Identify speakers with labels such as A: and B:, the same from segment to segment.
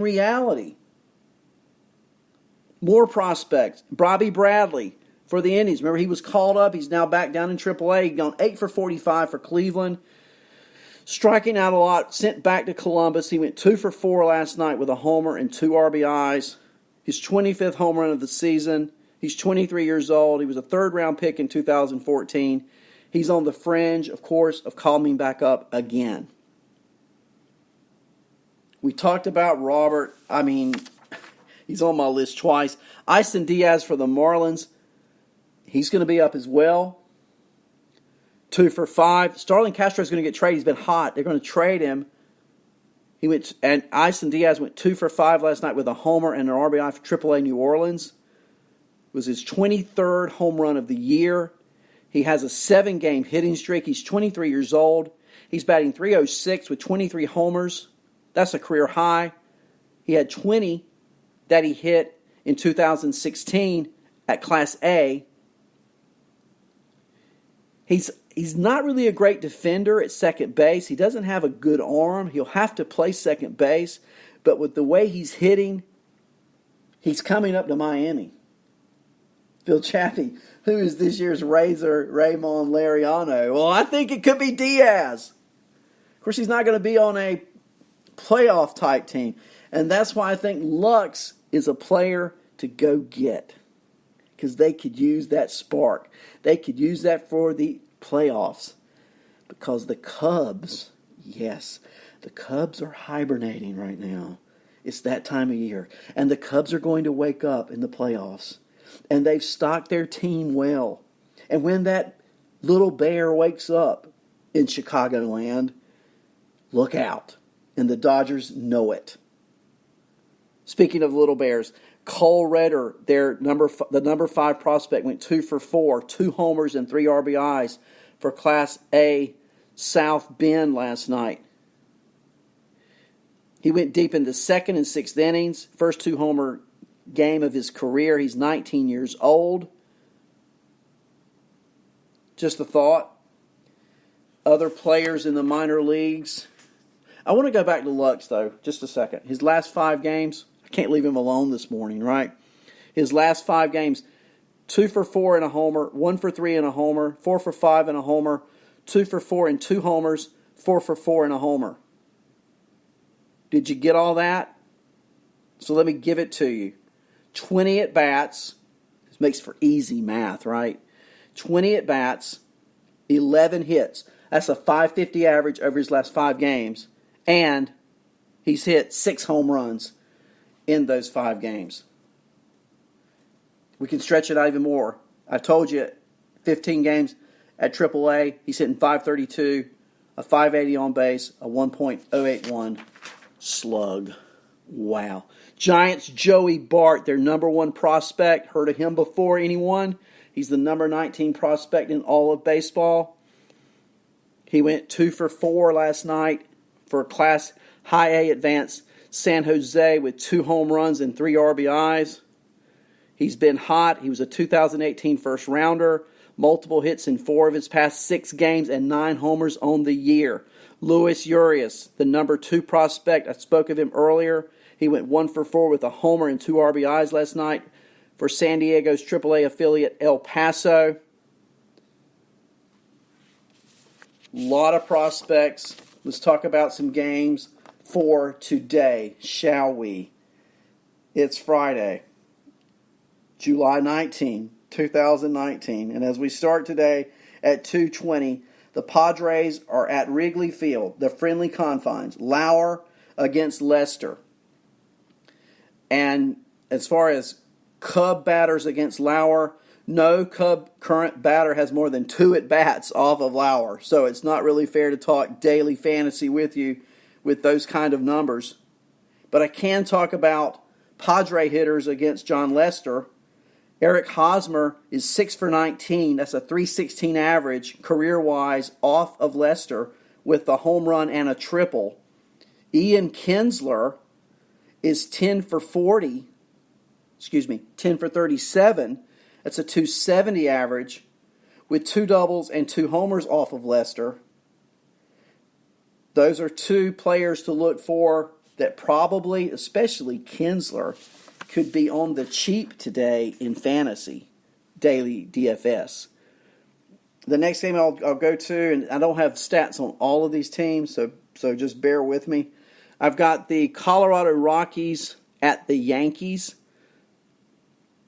A: reality. More prospects. Bobby Bradley for the Indians. Remember, he was called up. He's now back down in AAA. He's gone 8 for 45 for Cleveland. Striking out a lot. Sent back to Columbus. He went 2 for 4 last night with a homer and 2 RBIs. His 25th home run of the season. He's 23 years old. He was a third-round pick in 2014. He's on the fringe, of course, of coming back up again. We talked about Robert. I mean, he's on my list twice. Isan Diaz for the Marlins. He's going to be up as well. 2 for 5. Starlin Castro is going to get traded. He's been hot. They're going to trade him. And Isan Diaz went 2 for 5 last night with a homer and an RBI for AAA New Orleans. It was his 23rd home run of the year. He has a 7-game hitting streak. He's 23 years old. He's batting .306 with 23 homers. That's a career high. He had 20 that he hit in 2016 at Class A. He's not really a great defender at second base. He doesn't have a good arm. He'll have to play second base. But with the way he's hitting, he's coming up to Miami. Phil Chaffee, who is this year's Razor Raymond Laureano? Well, I think it could be Diaz. Of course, he's not going to be on a playoff type team. And that's why I think Lux is a player to go get. Because they could use that spark. They could use that for the playoffs. Because the Cubs, yes, the Cubs are hibernating right now. It's that time of year. And the Cubs are going to wake up in the playoffs. And they've stocked their team well. And when that little bear wakes up in Chicagoland, look out. And the Dodgers know it. Speaking of little bears, Cole Redder, the number 5 prospect, went 2 for 4, 2 homers and 3 RBIs for Class A South Bend last night. He went deep into 2nd and 6th innings, first 2-homer game of his career. He's 19 years old. Just a thought. Other players in the minor leagues. I want to go back to Lux, though, just a second. His last 5 games, I can't leave him alone this morning, right? His last 5 games, 2 for 4 and a homer, 1 for 3 and a homer, 4 for 5 and a homer, 2 for 4 and 2 homers, 4 for 4 and a homer. Did you get all that? So let me give it to you. 20 at-bats. This makes for easy math, right? 20 at-bats, 11 hits. That's a .550 average over his last 5 games. And he's hit 6 home runs in those 5 games. We can stretch it out even more. I told you, 15 games at AAA. He's hitting .532, a .580 on base, a 1.081 slug. Wow. Giants' Joey Bart, their number 1 prospect. Heard of him before, anyone? He's the number 19 prospect in all of baseball. He went 2 for 4 last night for Class High A Advanced San Jose with 2 home runs and 3 RBIs. He's been hot. He was a 2018 first rounder. Multiple hits in 4 of his past 6 games and 9 homers on the year. Luis Urias, the number 2 prospect. I spoke of him earlier. He went 1 for 4 with a homer and 2 RBIs last night for San Diego's AAA affiliate El Paso. A lot of prospects. Let's talk about some games for today, shall we? It's Friday, July 19, 2019. And as we start today at 2:20, the Padres are at Wrigley Field, the friendly confines. Lauer against Lester. And as far as Cub batters against Lauer, no Cub current batter has more than 2 at-bats off of Lauer. So it's not really fair to talk daily fantasy with you with those kind of numbers. But I can talk about Padre hitters against John Lester. Eric Hosmer is 6 for 19. That's a .316 average career-wise off of Lester with a home run and a triple. Ian Kinsler is 10 for 37. That's a .270 average with 2 doubles and 2 homers off of Lester. Those are 2 players to look for that probably, especially Kinsler, could be on the cheap today in fantasy, daily DFS. The next game I'll go to, and I don't have stats on all of these teams, so just bear with me. I've got the Colorado Rockies at the Yankees.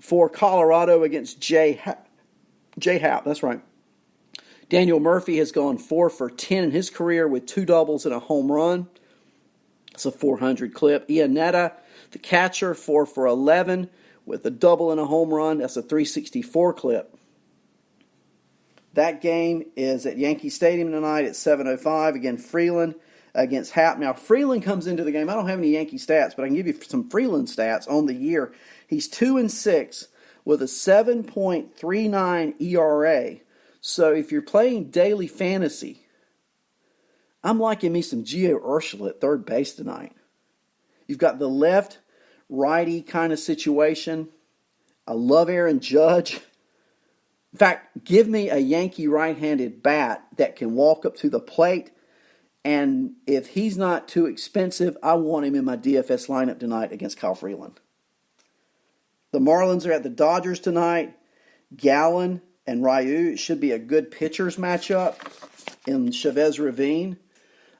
A: For Colorado against J-Hap, that's right. Daniel Murphy has gone 4 for 10 in his career with 2 doubles and a home run. It's a 400 clip. Iannetta, the catcher, 4 for 11 with a double and a home run. That's a 364 clip. That game is at Yankee Stadium tonight at 7:05. Again, Freeland against Happ. Now, Freeland comes into the game. I don't have any Yankee stats, but I can give you some Freeland stats on the year. He's 2-6 with a 7.39 ERA. So if you're playing daily fantasy, I'm liking me some Gio Urshela at third base tonight. You've got the left-righty kind of situation. I love Aaron Judge. In fact, give me a Yankee right-handed bat that can walk up to the plate, and if he's not too expensive, I want him in my DFS lineup tonight against Kyle Freeland. The Marlins are at the Dodgers tonight. Gallen and Ryu. It should be a good pitchers matchup in Chavez Ravine.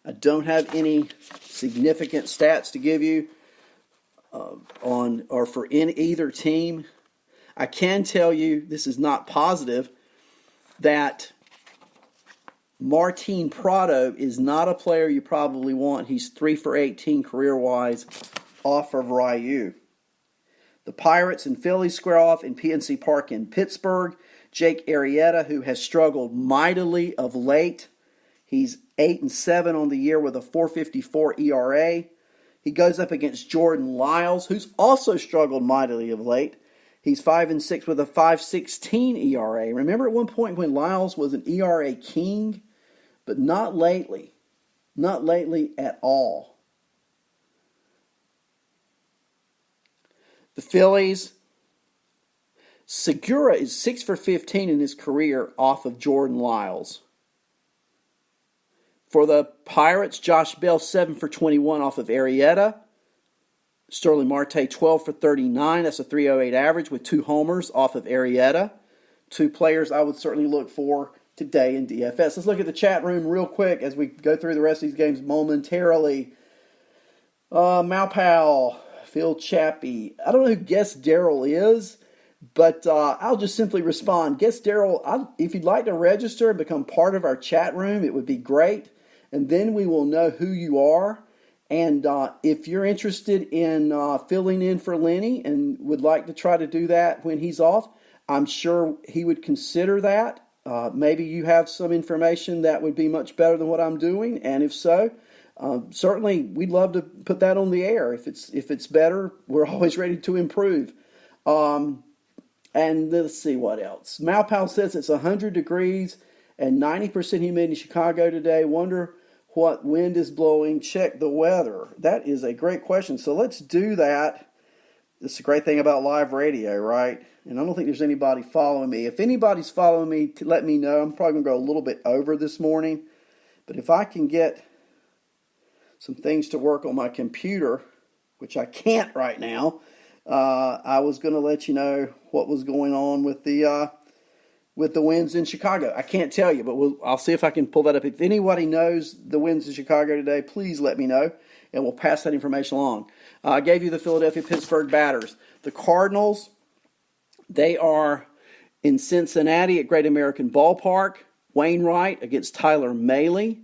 A: I don't have any significant stats to give you on or for either team. I can tell you, this is not positive, that Martin Prado is not a player you probably want. He's 3 for 18 career-wise off of Ryu. The Pirates and Phillies square off in PNC Park in Pittsburgh. Jake Arrieta, who has struggled mightily of late. He's 8-7 on the year with a 4.54 ERA. He goes up against Jordan Lyles, who's also struggled mightily of late. He's 5-6 with a 5.16 ERA. Remember at one point when Lyles was an ERA king? But not lately. Not lately at all. The Phillies, Segura is 6 for 15 in his career off of Jordan Lyles. For the Pirates, Josh Bell 7 for 21 off of Arrieta. Sterling Marte 12 for 39. That's a 3.08 average with 2 homers off of Arrieta. 2 players I would certainly look for today in DFS. Let's look at the chat room real quick as we go through the rest of these games momentarily. Maupal, Phil Chappie. I don't know who Guest Daryl is, but I'll just simply respond. Guest Daryl, if you'd like to register and become part of our chat room, it would be great. And then we will know who you are. And if you're interested in filling in for Lenny and would like to try to do that when he's off, I'm sure he would consider that. Maybe you have some information that would be much better than what I'm doing. And if so, certainly we'd love to put that on the air. If it's better, we're always ready to improve. And let's see what else. Maupal says it's 100 degrees and 90% humidity in Chicago today. Wonder what wind is blowing. Check the weather. That is a great question. So let's do that. It's a great thing about live radio, right? And I don't think there's anybody following me. If anybody's following me, let me know. I'm probably going to go a little bit over this morning. But if I can get some things to work on my computer, which I can't right now, I was going to let you know what was going on with the winds in Chicago. I can't tell you, but I'll see if I can pull that up. If anybody knows the winds in Chicago today, please let me know, and we'll pass that information along. I gave you the Philadelphia-Pittsburgh batters. The Cardinals, they are in Cincinnati at Great American Ballpark. Wainwright against Tyler Mahle.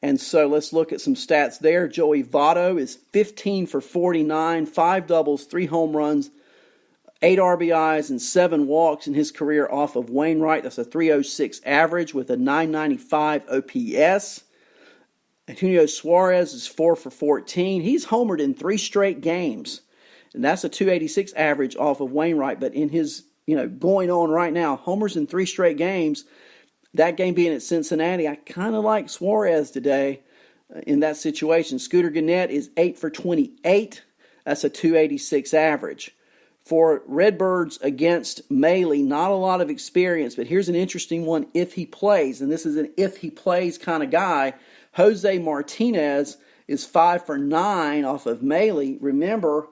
A: And so let's look at some stats there. Joey Votto is 15 for 49, 5 doubles, 3 home runs, 8 RBIs, and 7 walks in his career off of Wainwright. That's a 3.06 average with a 995 OPS. Antonio Suarez is 4 for 14. He's homered in 3 straight games. And that's a 286 average off of Wainwright. But in his, going on right now, homers in 3 straight games, that game being at Cincinnati, I kind of like Suarez today in that situation. Scooter Gennett is 8 for 28. That's a 286 average. For Redbirds against Mahle, not a lot of experience, but here's an interesting one if he plays, and this is an if he plays kind of guy. Jose Martinez is 5 for 9 off of Maley. Remember,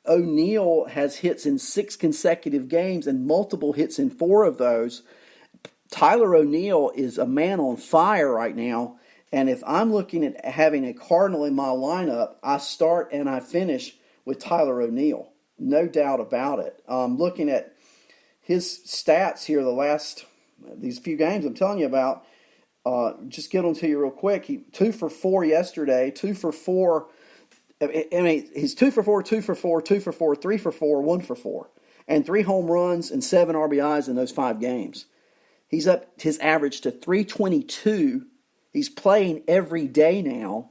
A: O'Neill has hits in 6 consecutive games and multiple hits in 4 of those. Tyler O'Neill is a man on fire right now. And if I'm looking at having a Cardinal in my lineup, I start and I finish with Tyler O'Neill. No doubt about it. Looking at his stats here these few games I'm telling you about, just get them to you real quick. He 2 for 4 yesterday, 2 for 4. I mean, he's 2 for 4, 2 for 4, 2 for 4, 3 for 4, 1 for 4. And 3 home runs and 7 RBIs in those 5 games. He's up his average to 322. He's playing every day now.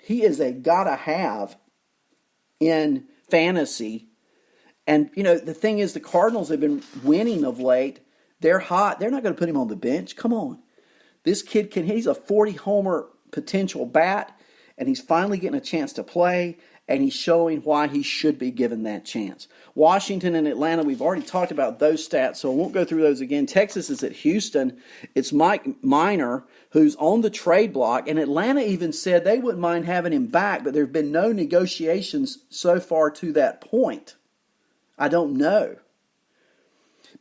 A: He is a gotta have in fantasy. And, the thing is, the Cardinals have been winning of late. They're hot. They're not going to put him on the bench. Come on. This kid he's a 40-homer potential bat, and he's finally getting a chance to play, and he's showing why he should be given that chance. Washington and Atlanta, we've already talked about those stats, so I won't go through those again. Texas is at Houston. It's Mike Minor, who's on the trade block, and Atlanta even said they wouldn't mind having him back, but there have been no negotiations so far to that point. I don't know.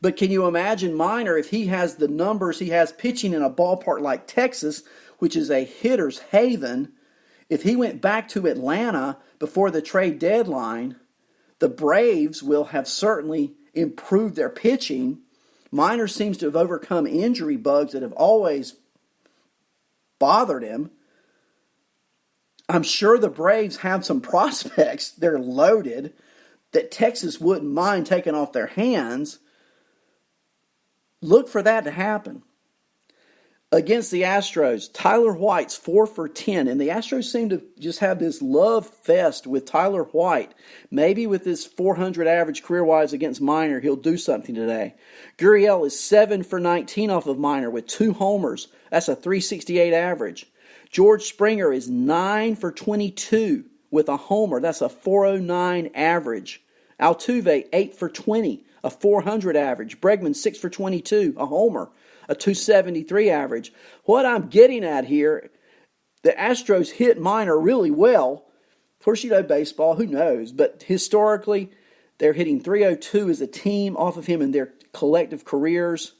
A: But can you imagine Minor, if he has the numbers he has pitching in a ballpark like Texas, which is a hitter's haven, if he went back to Atlanta before the trade deadline, the Braves will have certainly improved their pitching. Minor seems to have overcome injury bugs that have always bothered him. I'm sure the Braves have some prospects. They're loaded that Texas wouldn't mind taking off their hands. Look for that to happen. Against the Astros, Tyler White's 4 for 10. And the Astros seem to just have this love fest with Tyler White. Maybe with this 400 average career-wise against Minor, he'll do something today. Gurriel is 7 for 19 off of Minor with 2 homers. That's a 368 average. George Springer is 9 for 22 with a homer. That's a 409 average. Altuve, 8 for 20, a 400 average. Bregman, 6 for 22, a homer, a 273 average. What I'm getting at here, the Astros hit Minor really well. Of course, baseball, who knows? But historically, they're hitting 302 as a team off of him in their collective careers.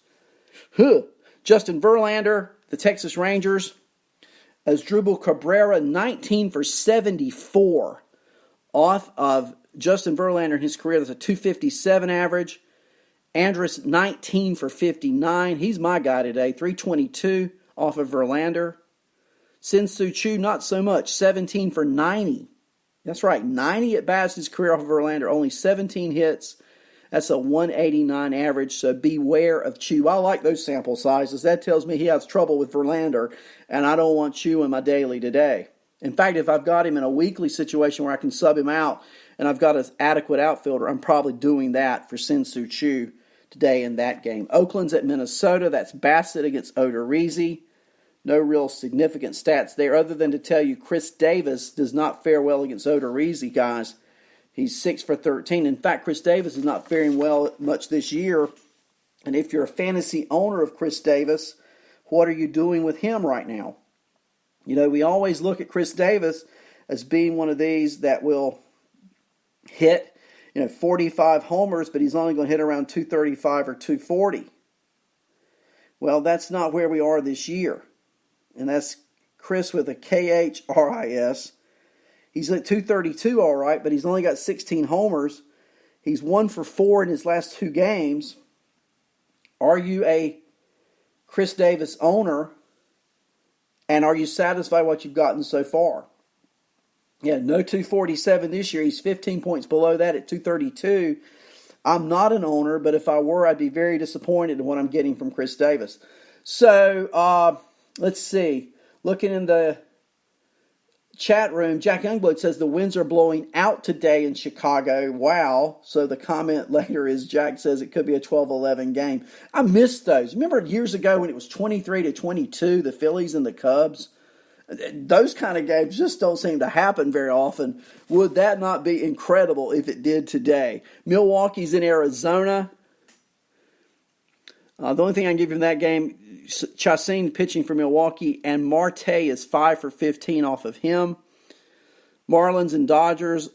A: Justin Verlander, the Texas Rangers, Asdrubal Cabrera, 19 for 74 off of Justin Verlander in his career. That's a 257 average. Andrus, 19 for 59. He's my guy today. 322 off of Verlander. Sin-Soo Choo, not so much. 17 for 90. That's right, 90 at bats his career off of Verlander. Only 17 hits. That's a 189 average, so beware of Choo. I like those sample sizes. That tells me he has trouble with Verlander, and I don't want Choo in my daily today. In fact, if I've got him in a weekly situation where I can sub him out and I've got an adequate outfielder, I'm probably doing that for Sin-Soo Choo today in that game. Oakland's at Minnesota. That's Bassett against Odorizzi. No real significant stats there other than to tell you Chris Davis does not fare well against Odorizzi, guys. He's 6 for 13. In fact, Chris Davis is not faring well much this year. And if you're a fantasy owner of Chris Davis, what are you doing with him right now? We always look at Chris Davis as being one of these that will hit, 45 homers, but he's only going to hit around 235 or 240. Well, that's not where we are this year. And that's Chris with a KHRIS. He's at 232 all right, but he's only got 16 homers. He's 1 for 4 in his last 2 games. Are you a Chris Davis owner? And are you satisfied with what you've gotten so far? Yeah, no 247 this year. He's 15 points below that at 232. I'm not an owner, but if I were, I'd be very disappointed in what I'm getting from Chris Davis. So, let's see. Looking in the chat room, Jack Youngblood says the winds are blowing out today in Chicago. Wow. So the comment later is Jack says it could be a 12-11 game. I missed those. Remember years ago when it was 23-22, the Phillies and the Cubs? Those kind of games just don't seem to happen very often. Would that not be incredible if it did today? Milwaukee's in Arizona. The only thing I can give you from that game, Chacin pitching for Milwaukee, and Marte is 5 for 15 off of him. Marlins and Dodgers,